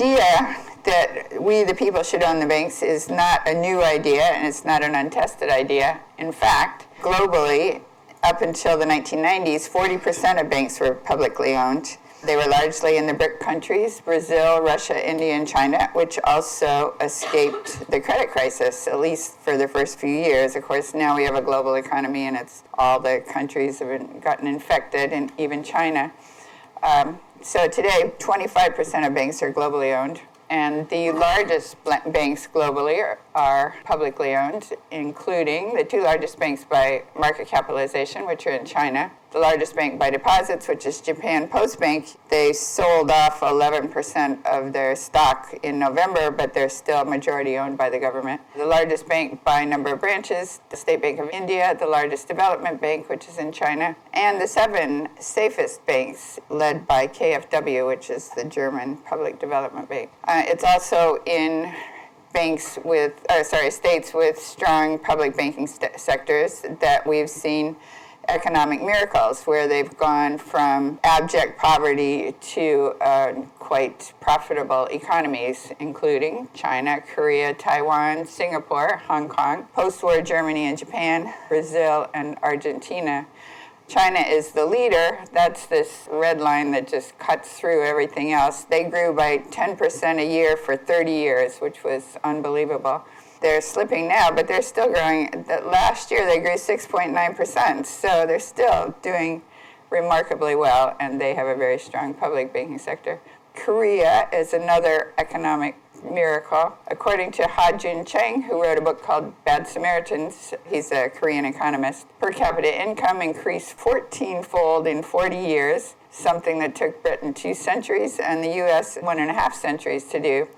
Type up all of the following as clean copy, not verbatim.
idea that we, the people, should own the banks is not a new idea, and it's not an untested idea. In fact, globally, up until the 1990s, 40% of banks were publicly owned. They were largely in the BRIC countries, Brazil, Russia, India, and China, which also escaped the credit crisis, at least for the first few years. Of course, now we have a global economy, and it's all the countries have gotten infected, and even China. So today, 25% of banks are globally owned. And the largest banks globally are publicly owned, including the two largest banks by market capitalization, which are in China. The largest bank by deposits, which is Japan Post Bank. They sold off 11% of their stock in November, but they're still majority owned by the government. The largest bank by number of branches, the State Bank of India, the largest development bank, which is in China, and the 7 safest banks led by KfW, which is the German Public Development Bank. It's also in states with strong public banking sectors that we've seen economic miracles, where they've gone from abject poverty to quite profitable economies, including China, Korea, Taiwan, Singapore, Hong Kong, post-war Germany and Japan, Brazil, and Argentina. China is the leader. That's this red line that just cuts through everything else. They grew by 10% a year for 30 years, which was unbelievable. They're slipping now, but they're still growing. Last year, they grew 6.9%, so they're still doing remarkably well, and they have a very strong public banking sector. Korea is another economic miracle. According to Ha-Joon Chang, who wrote a book called Bad Samaritans, he's a Korean economist, per capita income increased 14-fold in 40 years, something that took Britain 2 centuries and the U.S. 1.5 centuries to do.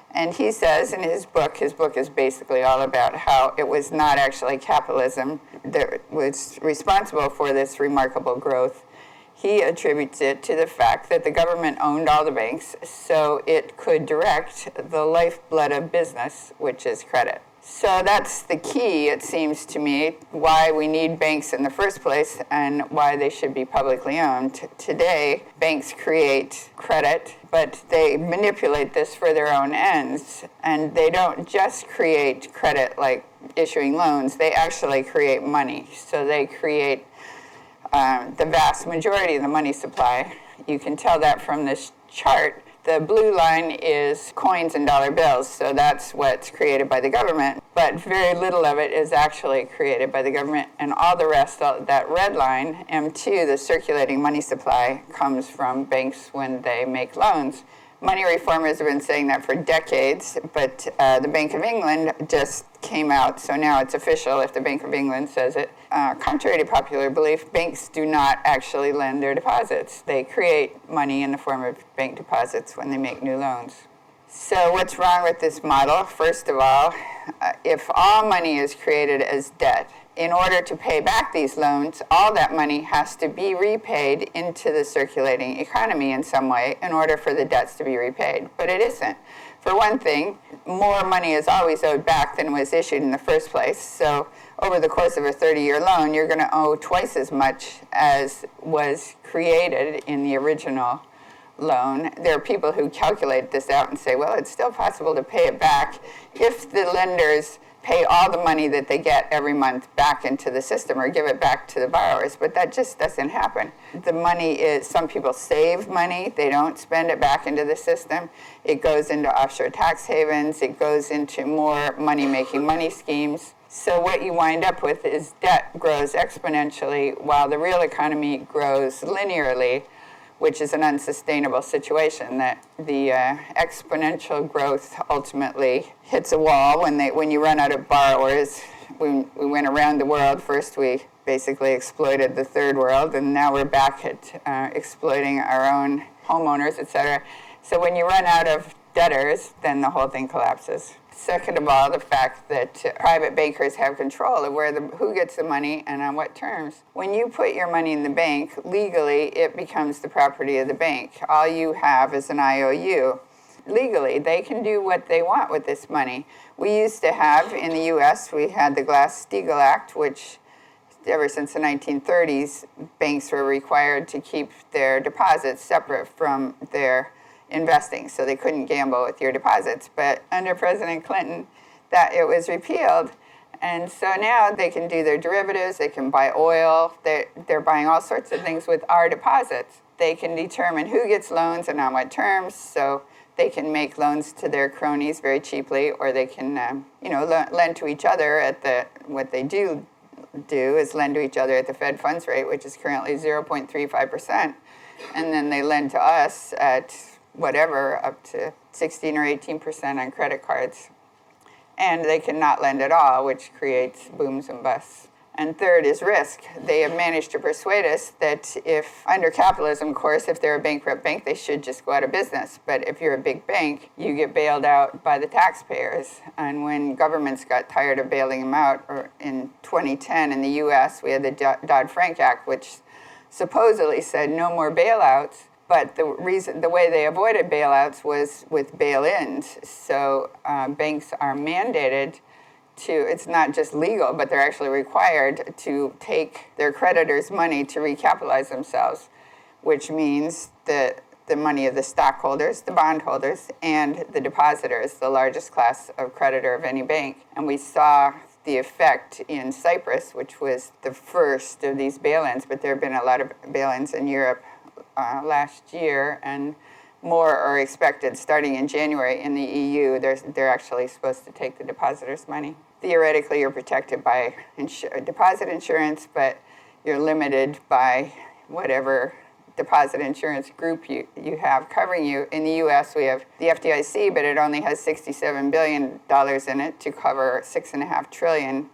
And he says in his book is basically all about how it was not actually capitalism that was responsible for this remarkable growth. He attributes it to the fact that the government owned all the banks, so it could direct the lifeblood of business, which is credit. So that's the key, it seems to me, why we need banks in the first place and why they should be publicly owned. Today, banks create credit, but they manipulate this for their own ends. And they don't just create credit like issuing loans, they actually create money. So they create the vast majority of the money supply. You can tell that from this chart. The blue line is coins and dollar bills, so that's what's created by the government, but very little of it is actually created by the government, and all the rest, that red line, M2, the circulating money supply, comes from banks when they make loans. Money reformers have been saying that for decades, but the Bank of England just came out, so now it's official if the Bank of England says it. Contrary to popular belief, banks do not actually lend their deposits. They create money in the form of bank deposits when they make new loans. So what's wrong with this model? First of all, if all money is created as debt, in order to pay back these loans, all that money has to be repaid into the circulating economy in some way in order for the debts to be repaid. But it isn't. For one thing, more money is always owed back than was issued in the first place. So over the course of a 30-year loan, you're going to owe twice as much as was created in the original loan. There are people who calculate this out and say, well, it's still possible to pay it back if the lenders pay all the money that they get every month back into the system or give it back to the borrowers, but that just doesn't happen. The money is, some people save money, they don't spend it back into the system. It goes into offshore tax havens, it goes into more money-making money schemes. So what you wind up with is debt grows exponentially while the real economy grows linearly, which is an unsustainable situation, that the exponential growth ultimately hits a wall when you run out of borrowers. We went around the world. First we basically exploited the third world, and now we're back at exploiting our own homeowners, etc. So when you run out of debtors, then the whole thing collapses. Second of all, the fact that private bankers have control of who gets the money and on what terms. When you put your money in the bank, legally it becomes the property of the bank. All you have is an IOU. Legally, they can do what they want with this money. We used to have, in the U.S., we had the Glass-Steagall Act, which ever since the 1930s, banks were required to keep their deposits separate from their investing, so they couldn't gamble with your deposits. But under President Clinton, that it was repealed. And so now they can do their derivatives, they can buy oil, they're buying all sorts of things with our deposits. They can determine who gets loans and on what terms, so they can make loans to their cronies very cheaply, or they can lend to each other at what they do is lend to each other at the Fed funds rate, which is currently 0.35%, and then they lend to us at whatever, up to 16 or 18% on credit cards. And they cannot lend at all, which creates booms and busts. And third is risk. They have managed to persuade us that if, under capitalism, of course, if they're a bankrupt bank, they should just go out of business. But if you're a big bank, you get bailed out by the taxpayers. And when governments got tired of bailing them out, or in 2010 in the US, we had the Dodd-Frank Act, which supposedly said no more bailouts. But the way they avoided bailouts was with bail-ins. So banks are mandated to, it's not just legal, but they're actually required to take their creditors' money to recapitalize themselves, which means that the money of the stockholders, the bondholders, and the depositors, the largest class of creditor of any bank. And we saw the effect in Cyprus, which was the first of these bail-ins, but there have been a lot of bail-ins in Europe last year, and more are expected starting in January in the EU. They're actually supposed to take the depositors' money. Theoretically, you're protected by deposit insurance, but you're limited by whatever deposit insurance group you have covering you. In the US, we have the FDIC, but it only has $67 billion in it to cover $6.5 trillion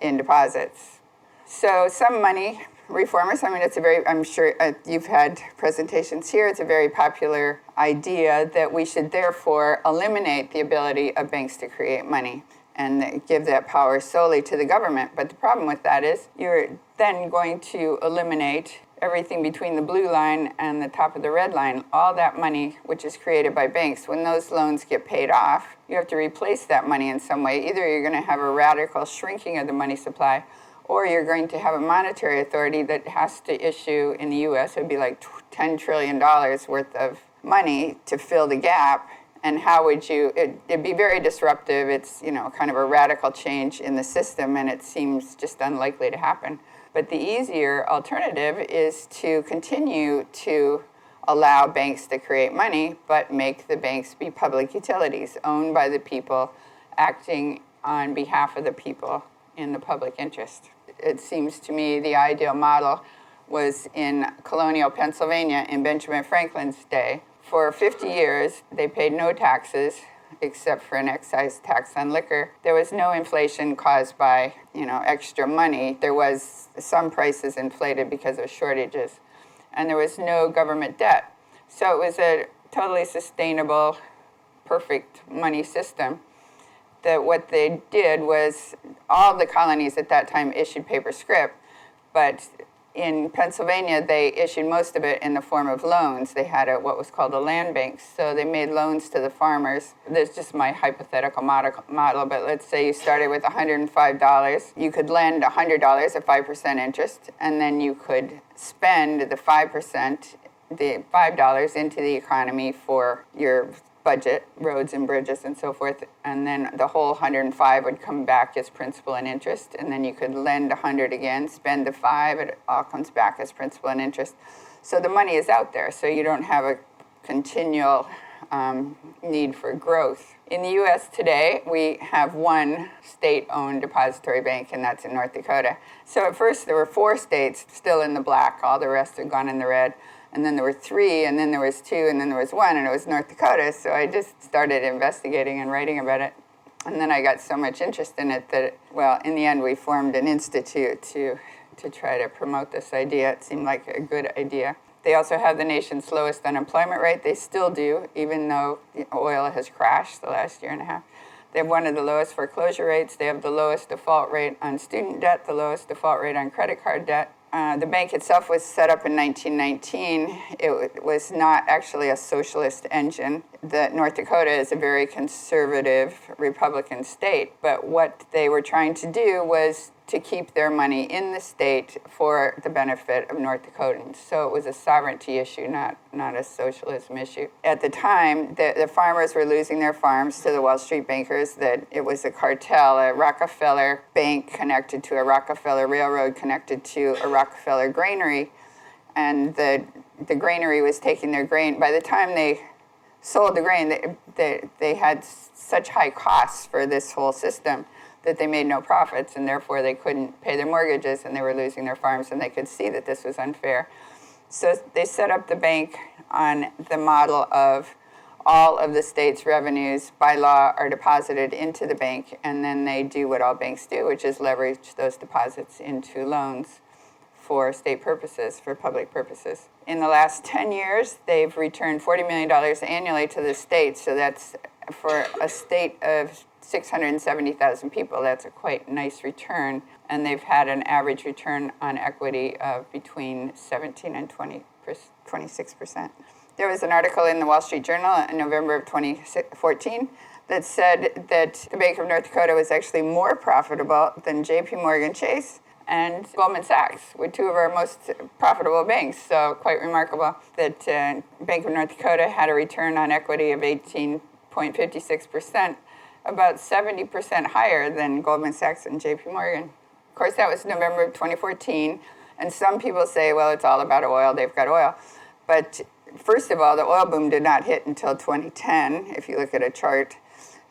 in deposits. So some money reformers, I'm sure you've had presentations here, it's a very popular idea that we should therefore eliminate the ability of banks to create money and give that power solely to the government. But the problem with that is you're then going to eliminate everything between the blue line and the top of the red line, all that money which is created by banks. When those loans get paid off, you have to replace that money in some way. Either you're going to have a radical shrinking of the money supply, or you're going to have a monetary authority that has to issue, in the US, it would be like $10 trillion worth of money to fill the gap. And how would you, it'd be very disruptive. It's, kind of a radical change in the system, and it seems just unlikely to happen. But the easier alternative is to continue to allow banks to create money, but make the banks be public utilities, owned by the people, acting on behalf of the people in the public interest. It seems to me the ideal model was in colonial Pennsylvania in Benjamin Franklin's day. For 50 years, they paid no taxes except for an excise tax on liquor. There was no inflation caused by, extra money. There was some prices inflated because of shortages, and there was no government debt. So it was a totally sustainable, perfect money system. That what they did was, all the colonies at that time issued paper scrip, but in Pennsylvania, they issued most of it in the form of loans. They had what was called a land bank, so they made loans to the farmers. This is just my hypothetical model, but let's say you started with $105. You could lend $100 at 5% interest, and then you could spend the 5%, the $5 into the economy for your budget, roads and bridges and so forth, and then the whole 105 would come back as principal and interest, and then you could lend 100 again, spend the 5, it all comes back as principal and interest. So the money is out there, so you don't have a continual need for growth. In the US today, we have one state-owned depository bank, and that's in North Dakota. So at first there were 4 states still in the black, all the rest had gone in the red. And then there were 3, and then there was 2, and then there was 1, and it was North Dakota. So I just started investigating and writing about it. And then I got so much interest in it that, in the end, we formed an institute to try to promote this idea. It seemed like a good idea. They also have the nation's lowest unemployment rate. They still do, even though oil has crashed the last year and a half. They have one of the lowest foreclosure rates. They have the lowest default rate on student debt, the lowest default rate on credit card debt. The bank itself was set up in 1919. It was not actually a socialist engine. that North Dakota is a very conservative Republican state, but what they were trying to do was to keep their money in the state for the benefit of North Dakotans. So it was a sovereignty issue, not a socialism issue. At the time, the farmers were losing their farms to the Wall Street bankers, that it was a cartel, a Rockefeller bank connected to a Rockefeller railroad connected to a Rockefeller granary, and the granary was taking their grain. By the time they sold the grain, they had such high costs for this whole system that they made no profits, and therefore they couldn't pay their mortgages, and they were losing their farms, and they could see that this was unfair. So they set up the bank on the model of all of the state's revenues by law are deposited into the bank, and then they do what all banks do, which is leverage those deposits into loans for state purposes, for public purposes. In the last 10 years, they've returned $40 million annually to the state, so that's for a state of 670,000 people, that's a quite nice return, and they've had an average return on equity of between 17 and 26%. There was an article in the Wall Street Journal in November of 2014 that said that the Bank of North Dakota was actually more profitable than JP Morgan Chase and Goldman Sachs, were two of our most profitable banks. So quite remarkable that Bank of North Dakota had a return on equity of 18.56%, about 70% higher than Goldman Sachs and JP Morgan. Of course, that was November of 2014, and some people say, well, it's all about oil, they've got oil. But first of all, the oil boom did not hit until 2010, if you look at a chart.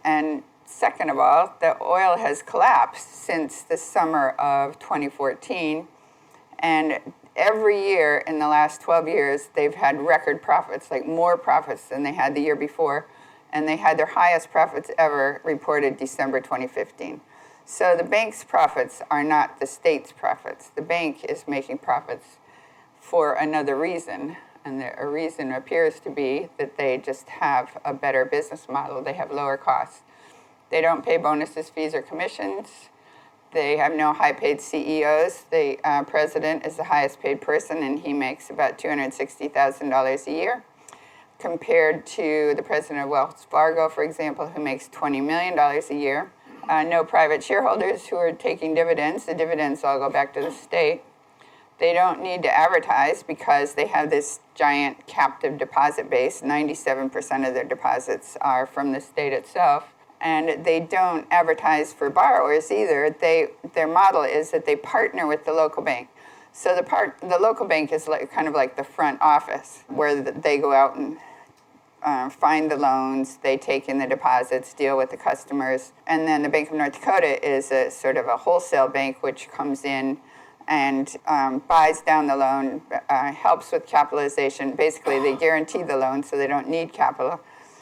And second of all, the oil has collapsed since the summer of 2014, and every year in the last 12 years, they've had record profits, like more profits than they had the year before. And they had their highest profits ever reported December 2015. So the bank's profits are not the state's profits. The bank is making profits for another reason, and a reason appears to be that they just have a better business model. They have lower costs. They don't pay bonuses, fees, or commissions. They have no high-paid CEOs. The president is the highest paid person, and he makes about $260,000 a year, compared to the president of Wells Fargo, for example, who makes $20 million a year. No private shareholders who are taking dividends. The dividends all go back to the state. They don't need to advertise because they have this giant captive deposit base. 97% of their deposits are from the state itself. And they don't advertise for borrowers either. Their model is that they partner with the local bank. So the local bank is kind of like the front office, where they go out and find the loans, they take in the deposits, deal with the customers. And then the Bank of North Dakota is a sort of a wholesale bank which comes in and buys down the loan, helps with capitalization. Basically, they guarantee the loan so they don't need capital,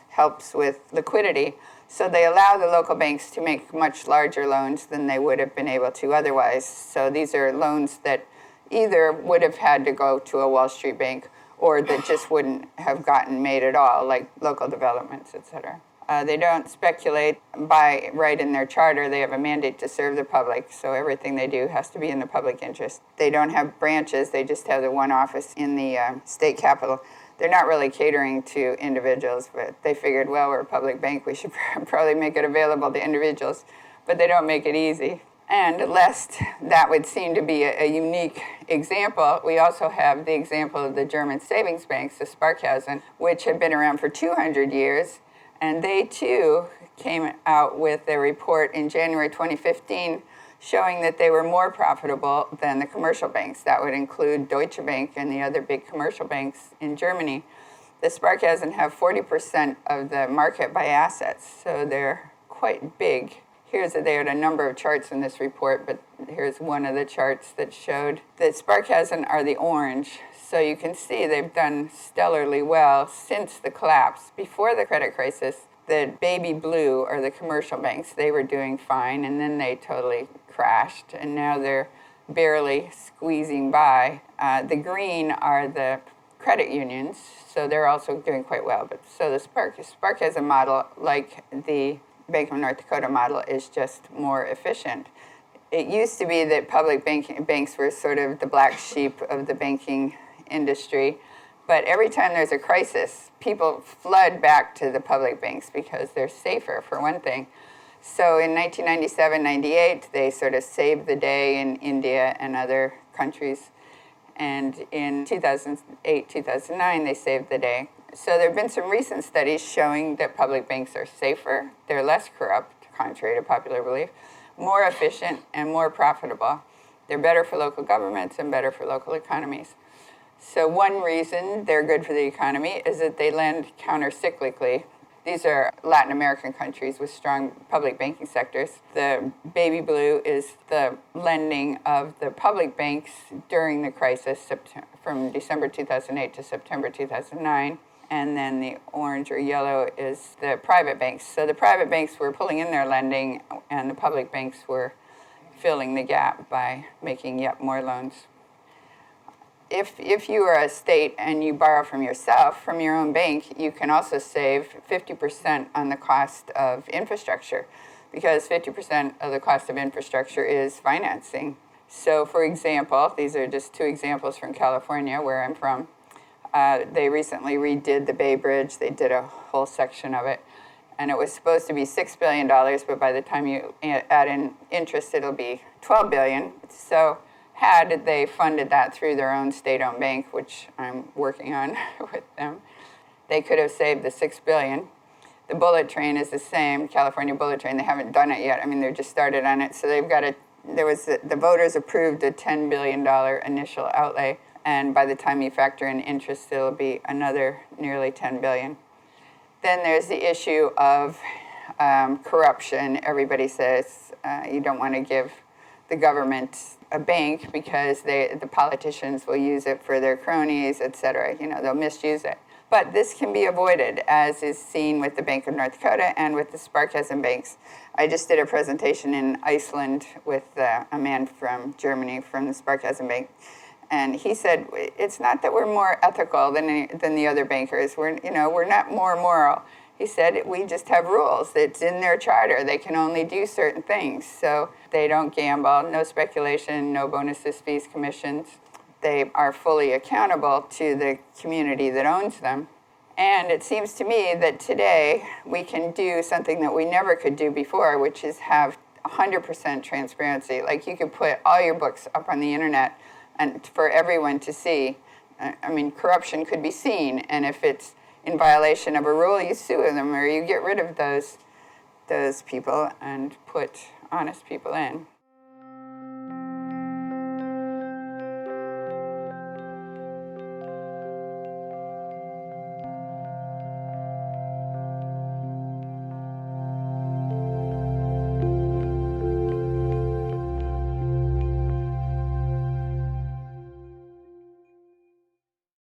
helps with liquidity. So they allow the local banks to make much larger loans than they would have been able to otherwise. So these are loans that either would have had to go to a Wall Street bank or that just wouldn't have gotten made at all, like local developments, et cetera. They don't speculate. By right in their charter, they have a mandate to serve the public, so everything they do has to be in the public interest. They don't have branches, they just have the one office in the state capitol. They're not really catering to individuals, but they figured, well, we're a public bank, we should probably make it available to individuals, but they don't make it easy. And lest that would seem to be a unique example, we also have the example of the German savings banks, the Sparkassen, which have been around for 200 years. And they, too, came out with a report in January 2015 showing that they were more profitable than the commercial banks. That would include Deutsche Bank and the other big commercial banks in Germany. The Sparkassen have 40% of the market by assets, so they're quite big. They had a number of charts in this report, but here's one of the charts that showed that Sparkassen are the orange. So you can see they've done stellarly well since the collapse. Before the credit crisis, the baby blue are the commercial banks. They were doing fine, and then they totally crashed, and now they're barely squeezing by. The green are the credit unions, so they're also doing quite well. But so the Sparkassen model, like the Bank of North Dakota model, is just more efficient. It used to be that public banks were sort of the black sheep of the banking industry, But every time there's a crisis, people flood back to the public banks because they're safer, for one thing. So in 1997-98, they sort of saved the day in India and other countries. And in 2008-2009, they saved the day. So there have been some recent studies showing that public banks are safer, they're less corrupt, contrary to popular belief, more efficient, and more profitable. They're better for local governments and better for local economies. So one reason they're good for the economy is that they lend counter-cyclically. These are Latin American countries with strong public banking sectors. The baby blue is the lending of the public banks during the crisis from December 2008 to September 2009. And then the orange or yellow is the private banks. So the private banks were pulling in their lending, and the public banks were filling the gap by making yet more loans. If you are a state and you borrow from yourself, from your own bank, you can also save 50% on the cost of infrastructure, because 50% of the cost of infrastructure is financing. So for example, these are just two examples from California, where I'm from. They recently redid the Bay Bridge. They did a whole section of it. And it was supposed to be $6 billion, but by the time you add in interest, it'll be $12 billion. So had they funded that through their own state-owned bank, which I'm working on with them, they could have saved the $6 billion. The bullet train is the same, California bullet train. They haven't done it yet. I mean, they're just started on it. So they've got the voters approved a $10 billion initial outlay. And by the time you factor in interest, it'll be another nearly $10 billion. Then there's the issue of corruption. Everybody says you don't want to give the government a bank because the politicians will use it for their cronies, et cetera. You know, they'll misuse it. But this can be avoided, as is seen with the Bank of North Dakota and with the Sparkassen banks. I just did a presentation in Iceland with a man from Germany from the Sparkassen bank. And he said, it's not that we're more ethical than the other bankers. We're not more moral. He said, we just have rules. It's in their charter. They can only do certain things. So they don't gamble, no speculation, no bonuses, fees, commissions. They are fully accountable to the community that owns them. And it seems to me that today we can do something that we never could do before, which is have 100% transparency. Like, you could put all your books up on the internet and for everyone to see. I mean, corruption could be seen, and if it's in violation of a rule, you sue them or you get rid of those people and put honest people in.